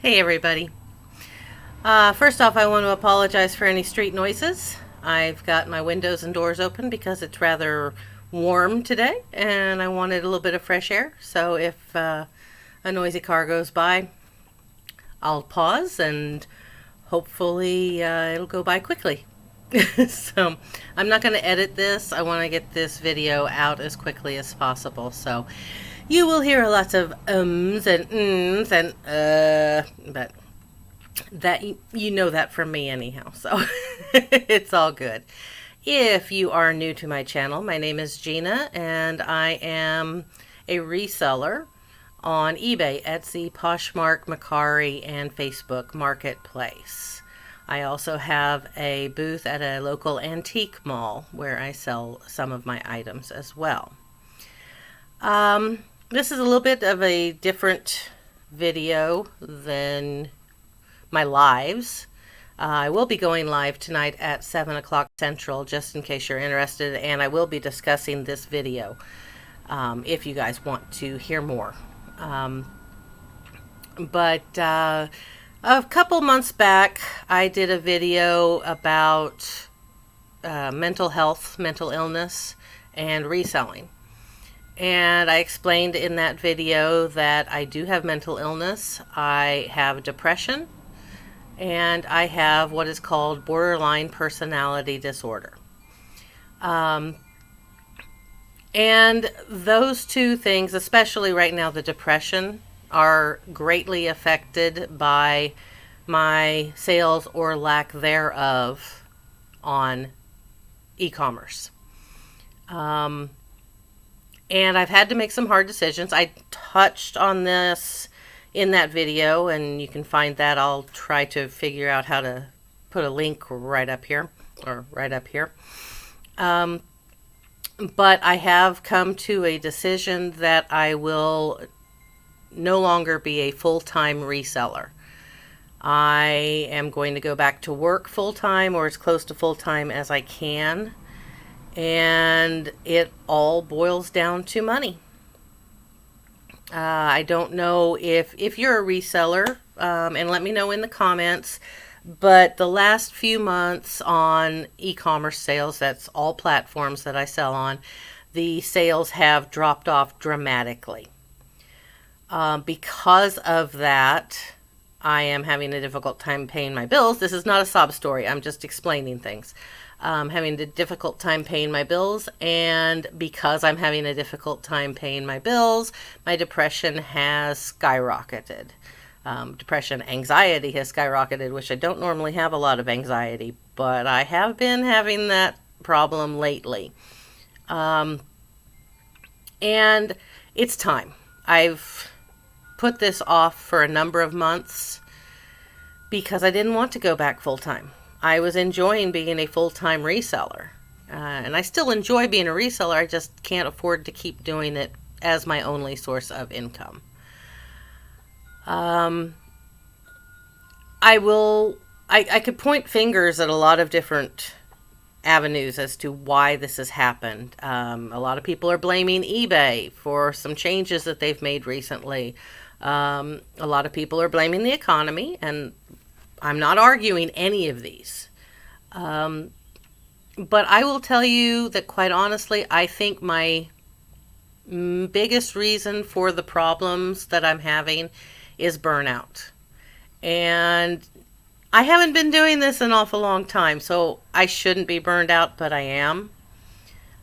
Hey everybody. First off, I want to apologize for any street noises. I've got my windows and doors open because it's rather warm today and I wanted a little bit of fresh air. So if a noisy car goes by, I'll pause and hopefully it'll go by quickly. So I'm not going to edit this. I want to get this video out as quickly as possible. So you will hear lots of ums and ums and but that you know that from me anyhow, so it's all good. If you are new to my channel, my name is Gina and I am a reseller on eBay, Etsy, Poshmark, Mercari, and Facebook Marketplace. I also have a booth at a local antique mall where I sell some of my items as well. This is a little bit of a different video than my lives. I will be going live tonight at 7 o'clock Central, just in case you're interested, and I will be discussing this video if you guys want to hear more. But a couple months back, I did a video about mental health, mental illness, and reselling. And I explained in that video that I do have mental illness, I have depression, and I have what is called borderline personality disorder. And those two things, especially right now, the depression, are greatly affected by my sales or lack thereof on e-commerce. And I've had to make some hard decisions. I touched on this in that video, and you can find that. I'll try to figure out how to put a link right up here, or right up here. But I have come to a decision that I will no longer be a full-time reseller. I am going to go back to work full-time, or as close to full-time as I can. And it all boils down to money. I don't know if you're a reseller, and let me know in the comments, but the last few months on e-commerce sales, that's all platforms that I sell on, the sales have dropped off dramatically. Because of that, I am having a difficult time paying my bills. This is not a sob story. I'm just explaining things. Having a difficult time paying my bills, and because I'm having a difficult time paying my bills, my depression has skyrocketed. Depression, anxiety has skyrocketed, which I don't normally have a lot of anxiety, but I have been having that problem lately. And it's time. I've put this off for a number of months because I didn't want to go back full time. I was enjoying being a full-time reseller, and I still enjoy being a reseller. I just can't afford to keep doing it as my only source of income. I could point fingers at a lot of different avenues as to why this has happened. A lot of people are blaming eBay for some changes that they've made recently. A lot of people are blaming the economy, and I'm not arguing any of these. But I will tell you that, quite honestly, I think my biggest reason for the problems that I'm having is burnout. And I haven't been doing this an awful long time, so I shouldn't be burned out, but I am.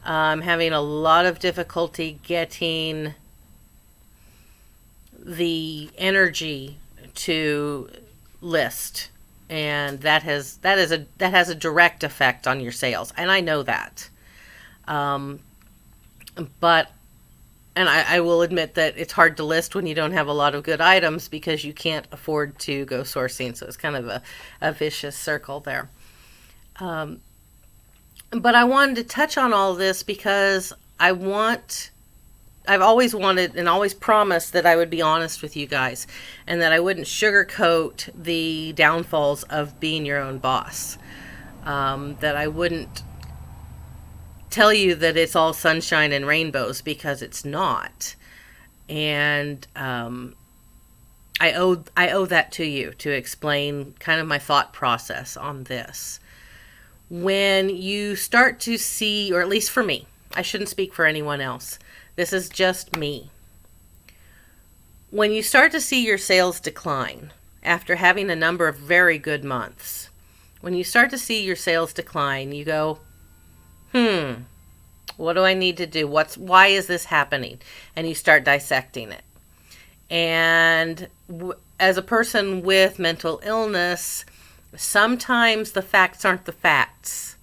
I'm having a lot of difficulty getting the energy to list, and that has a direct effect on your sales, and I know that. But I will admit that it's hard to list when you don't have a lot of good items because you can't afford to go sourcing, so it's kind of a vicious circle there. But I wanted to touch on all this because I've always wanted and always promised that I would be honest with you guys and that I wouldn't sugarcoat the downfalls of being your own boss. That I wouldn't tell you that it's all sunshine and rainbows, because it's not. And I owe that to you to explain kind of my thought process on this. When you start to see, or at least for me, I shouldn't speak for anyone else. This is just me. When you start to see your sales decline after having a number of very good months, when you start to see your sales decline, you go, what do I need to do? Why is this happening? And you start dissecting it. And as a person with mental illness, sometimes the facts aren't the facts.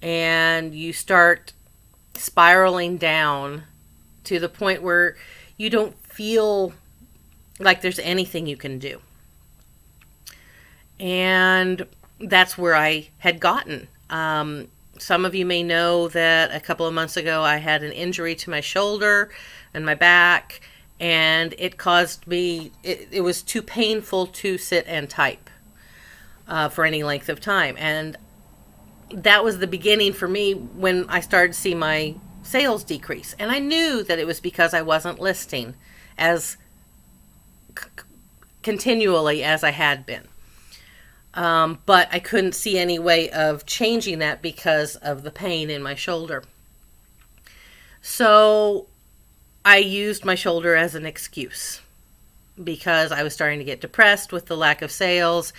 And you start spiraling down to the point where you don't feel like there's anything you can do. And that's where I had gotten. Some of you may know that a couple of months ago I had an injury to my shoulder and my back, and it caused me, it was too painful to sit and type for any length of time. And that was the beginning for me when I started to see my sales decrease. And I knew that it was because I wasn't listing as continually as I had been. But I couldn't see any way of changing that because of the pain in my shoulder. So I used my shoulder as an excuse because I was starting to get depressed with the lack of sales,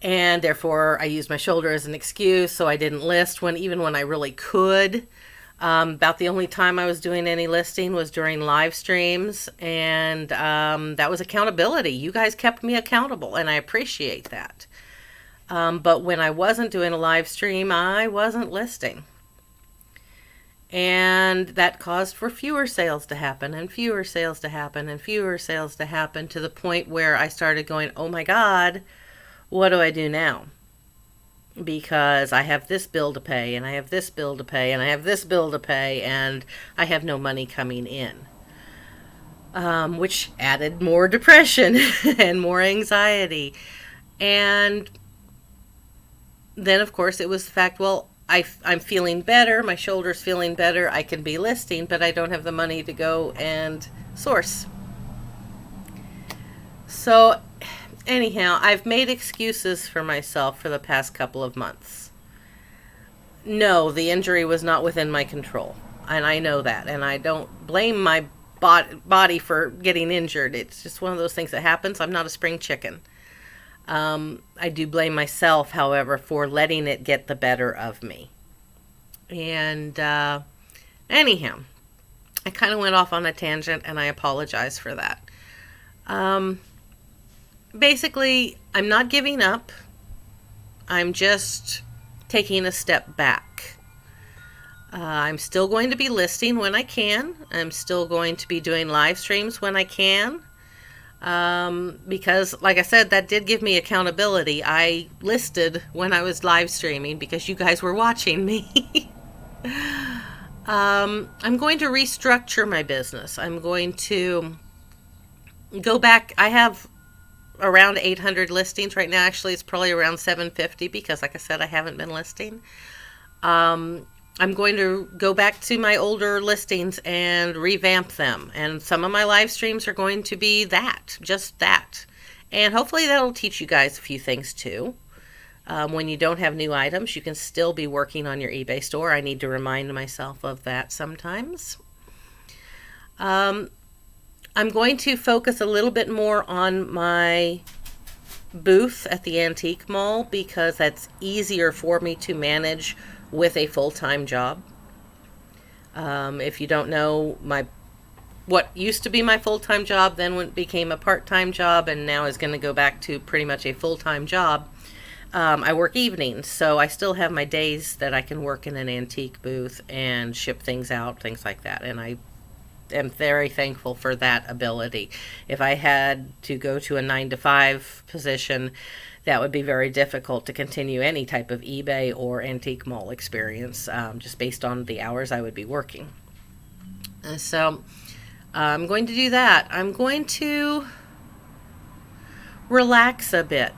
and therefore I used my shoulder as an excuse. So I didn't list even when I really could. About the only time I was doing any listing was during live streams, and that was accountability. You guys kept me accountable, and I appreciate that. But when I wasn't doing a live stream, I wasn't listing. And that caused for fewer sales to happen, and fewer sales to happen, and fewer sales to happen, to the point where I started going, oh my God, what do I do now? Because I have this bill to pay, and I have this bill to pay, and I have this bill to pay, and I have no money coming in. Which added more depression and more anxiety. And then, of course, it was the fact, well, I'm feeling better, my shoulder's feeling better, I can be listing, but I don't have the money to go and source. So anyhow, I've made excuses for myself for the past couple of months. No, the injury was not within my control, and I know that, and I don't blame my body for getting injured. It's just one of those things that happens. I'm not a spring chicken. I do blame myself, however, for letting it get the better of me. And anyhow, I kind of went off on a tangent, and I apologize for that. Basically, I'm not giving up. I'm just taking a step back. I'm still going to be listing when I can. I'm still going to be doing live streams when I can. Because, like I said, that did give me accountability. I listed when I was live streaming because you guys were watching me. I'm going to restructure my business. I'm going to go back. I have around 800 listings right now. Actually, it's probably around 750 because, like I said, I haven't been listing. I'm going to go back to my older listings and revamp them. And some of my live streams are going to be that, just that. And hopefully that'll teach you guys a few things too. When you don't have new items, you can still be working on your eBay store. I need to remind myself of that sometimes. I'm going to focus a little bit more on my booth at the antique mall because that's easier for me to manage with a full-time job. If you don't know, what used to be my full-time job then became a part-time job, and now is going to go back to pretty much a full-time job. I work evenings, so I still have my days that I can work in an antique booth and ship things out, things like that. And I am very thankful for that ability. If I had to go to a 9-to-5 position, that would be very difficult to continue any type of eBay or antique mall experience, just based on the hours I would be working. So I'm going to do that. I'm going to relax a bit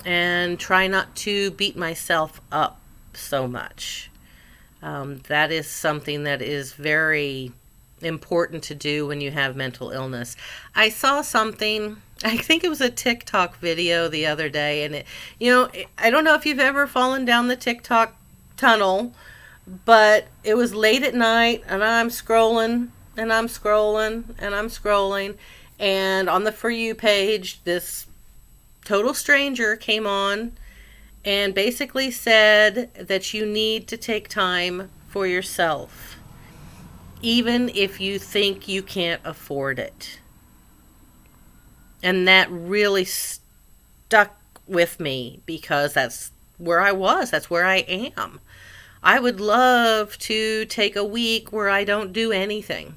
and try not to beat myself up so much. That is something that is very important to do when you have mental illness. I saw something, I think it was a TikTok video the other day, and I don't know if you've ever fallen down the TikTok tunnel, but it was late at night and I'm scrolling and I'm scrolling and I'm scrolling, and on the For You page, this total stranger came on and basically said that you need to take time for yourself, even if you think you can't afford it. And that really stuck with me because that's where I was. That's where I am. I would love to take a week where I don't do anything.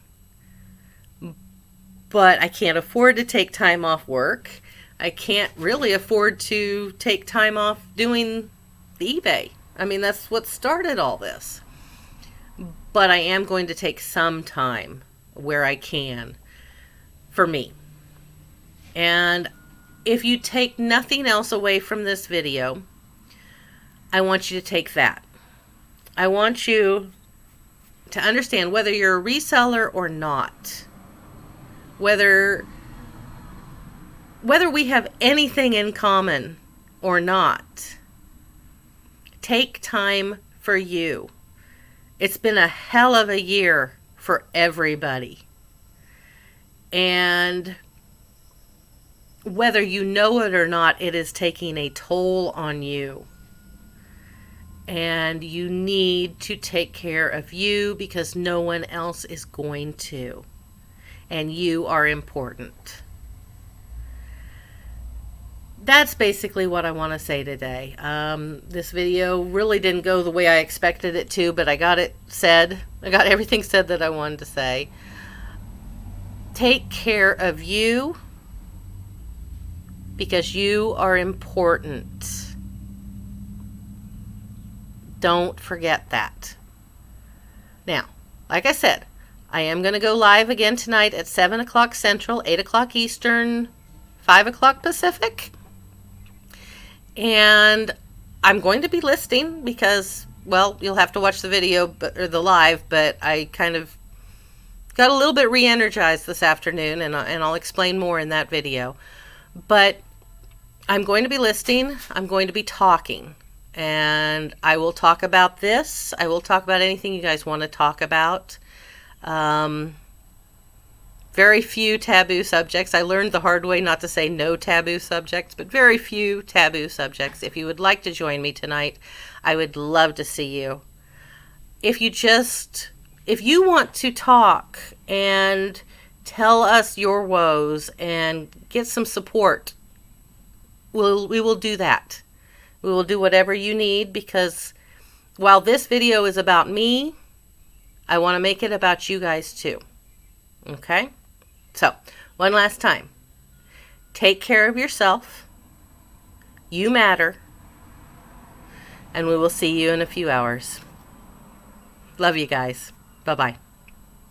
But I can't afford to take time off work. I can't really afford to take time off doing the eBay. I mean, that's what started all this. But I am going to take some time where I can for me. And if you take nothing else away from this video, I want you to take that. I want you to understand, whether you're a reseller or not, whether we have anything in common or not, take time for you. It's been a hell of a year for everybody. And whether you know it or not, it is taking a toll on you. And you need to take care of you because no one else is going to. And you are important. That's basically what I want to say today. This video really didn't go the way I expected it to, but I got it said. I got everything said that I wanted to say. Take care of you because you are important. Don't forget that. Now, like I said, I am going to go live again tonight at 7 o'clock Central, 8 o'clock Eastern, 5 o'clock Pacific. And I'm going to be listing because, well, you'll have to watch the video or the live, but I kind of got a little bit re-energized this afternoon, and I'll explain more in that video. But I'm going to be listing. I'm going to be talking. And I will talk about this. I will talk about anything you guys want to talk about. Very few taboo subjects. I learned the hard way not to say no taboo subjects, but very few taboo subjects. If you would like to join me tonight, I would love to see you. If you want to talk and tell us your woes and get some support, we will do that. We will do whatever you need, because while this video is about me, I want to make it about you guys too. Okay? So, one last time. Take care of yourself. You matter. And we will see you in a few hours. Love you guys. Bye-bye.